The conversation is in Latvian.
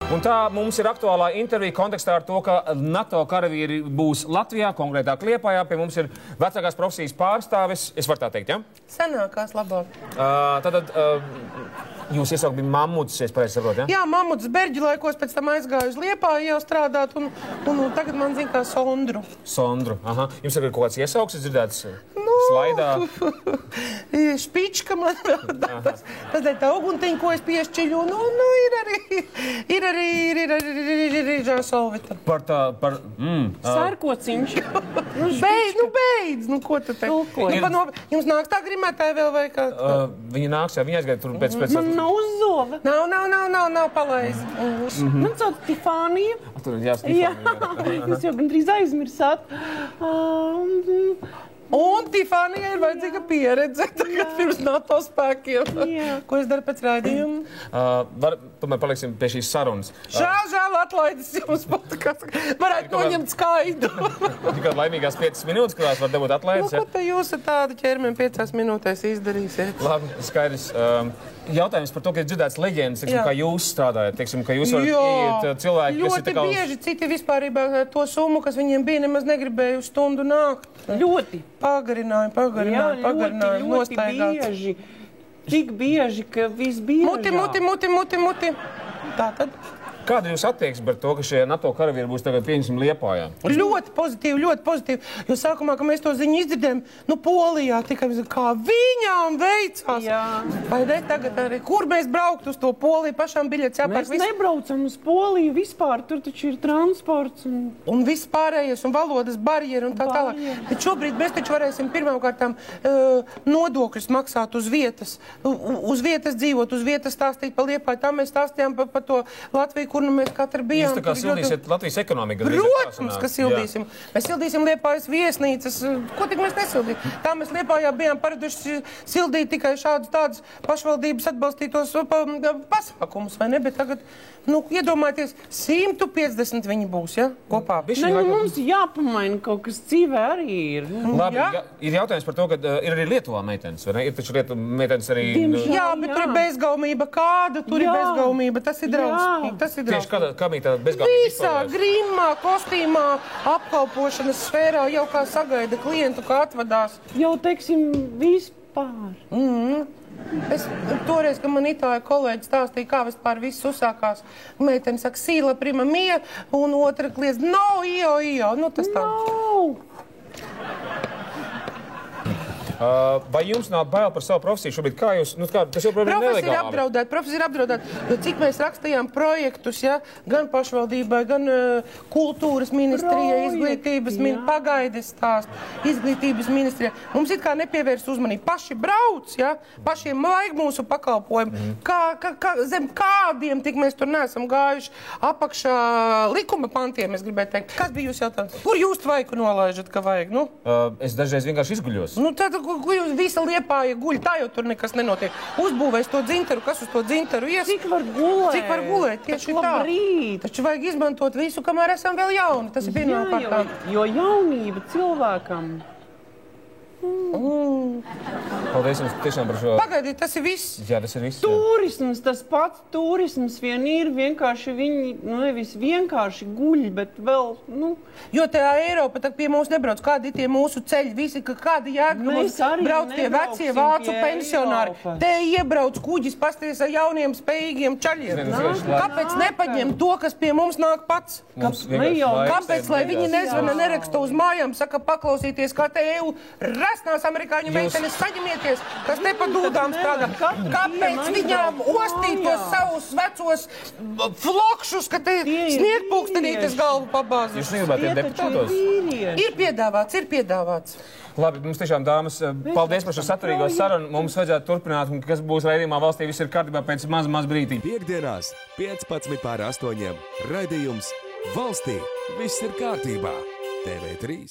Un tā mums ir aktuālā intervija kontekstā ar to, ka NATO karavīri būs Latvijā, konkrētāk Liepājā. Pie mums ir vecākās profesijas pārstāvis. Es varu tā teikt, ja? Senākās labāk. Tātad jūs iesaukt bija Mamuts, es pareizi saprotu, ja? Jā, Mamuts Berģi laikos pēc tam aizgāju uz Liepāju jau strādāt, un tagad man zina kā Sondru. Sondru, aha. Jums ir kaut kāds iesauks, es dzirdēts slaidā? Špička man tas tā uguntiņa, ko es piešķiļu, ir arī Solvita. Sērkociņš. Beidz, ko tu te? Jums nāks tā grimētāja vēl vai kā? Viņa nāks, jā, viņa aizgāja tur pēc... Man nav uzzova. Nav palaizi. Man sauc Tifānija. Tur ir Jā, jūs jau gandrīz aizmirsāt. Un Tifānijai ir vajadzīga pieredze tagad pirms NATO spēkiem. Ko es daru pēc raidījuma? Tomēr paliksim pie šīs sarunas. Žēl atlaidis jums podcastu. Varētu noņemt skaidu. Tikai laimīgās 5 minūtes, kurās var dabūt atlaides. Ko te jūs ar tādu ķermeni 5 minūtēs izdarīsiet? Labi, skaidrs. Jautājums par to, ka ir dzirdēts leģendas, kā jūs strādājat, ka jūs varat iet cilvēki, kas ir tā kā... Ļoti bieži citi vispārībā to summu, kas viņiem bija, nemaz negribēja uz stundu nākt. Ļoti. Pagarinājumu, nostaigāts. Tik bieži, ka visbiežāk. Muti. Tātad. Kāda jūs attieksme par to, ka šie NATO karavīri būs tagad pieņemsim Liepājā? Ļoti pozitīvi. Jo sākumā, kad mēs to ziņu izdzirdējām, Polijā tikai kā viņām veicās. Jā. Vai ne tagad arī, kur mēs braukt uz to Poliju, pašām biļetes jāpērk? Mēs nebraucam uz Poliju vispār, tur taču ir transports. Un viss pārējais, un valodas barjeri un tā tālāk. Bet šobrīd mēs taču varēsim pirmkārtām nodokļus maksāt uz vietas dzīvot, uz vietas stāstīt par Liepāju. Tā mēs stāstījām par to Latviju, kur mēs katru bijām. Jūs tā kā sildīsiet Latvijas ekonomiku? Protams, ka sildīsim. Mēs sildīsim Liepājas viesnīcas. Ko tik mēs nesildīsim? Tā mēs Liepājā bijām paraduši sildīt tikai šādus tādus pašvaldības atbalstītos pasākumus, vai ne? Bet tagad, iedomājieties, 150 viņi būs, ja? Kopā. Mums jāpamaina kaut kas dzīvē arī ir. Labi, ir jautājums par to, ka ir arī Lietuvā meitenes, vai ne? Ir taču meitenes arī... Jā, bet tur ir bezgaumība. Kāda tur ir bezgaumība? Tas ir drausmīgi. Tieši kā bija tā bezgaumība? Visā grimā, kostīmā, apkalpošanas sfērā jau kā sagaida klientu, kā atvadās. Jau, teiksim, vispār. Es toreiz, kad man itāļu kolēģi stāstīja, kā vispār viss uzsākās. Meitene saka, sīla prima mie, un otra kliedz, no, io. Tas tā. Vai jums nav bail par savu profesiju šobrīd? Kā jūs, tas jau problēma nelegāli. Profesija ir apdraudēta. Jo cik mēs rakstījām projektus, ja, gan pašvaldībai, gan kultūras ministrijai, izglītības pagaides stāst, izglītības ministrijai. Mums it kā nepievērs uzmanību. Paši brauc, ja, pašiem vajag mūsu pakalpojumu. Zem kādiem tik mēs tur neesam gājuši apakšā likuma pantiem, es gribēju teikt. Kas bija jūs jautājums? Kur jūs tvaiku nolaižat, ka vajag? Es dažreiz vienkārši izguļos. Ko jūs visa Liepāja guļ, tā jau tur nekas nenotiek. Uzbūvēs to dzintaru, kas uz to dzintaru ies? Cik var gulēt? Tieši tā. Taču vajag izmantot visu, kamēr esam vēl jauni. Tas ir pirmkārt. Jo jaunība cilvēkam. Paldies jums tiešām par šo... Pagaidīt, tas ir viss. Jā, tas ir viss. Turisms, tas pats turisms vien ir vienkārši viņi, nevis vienkārši guļ, bet vēl, Jo tā Eiropa tak pie mums nebrauc. Kādi tie mūsu ceļi, visi, kādi brauc tie vecie vācu pensionāri. Te iebrauc kuģis, pasties ar jauniem, spējīgiem čaļiem. Kāpēc nepaņem to, kas pie mums nāk pats? Kāpēc, lai viņi nezvana, neraksta uz mājām, saka, paklausīties, kā te EU rasnās amerikāņu meitenes, saņemieties, kas te pa dūdām strādā. Kāpēc viņām ostīt tos savus vecos flokšus, ka te sniegpūkstenītes galvu pabāzes? Jūs negribētu tiem deputātos? Ir piedāvāts. Labi, mums tiešām, dāmas, paldies par šo saturīgo sarunu. Mums vajadzētu turpināt, un kas būs raidījumā valstī, viss ir kārtībā pēc maz brītiņa. Piektdienās 15:15 raidījums Valstī viss ir kārtībā. TV3.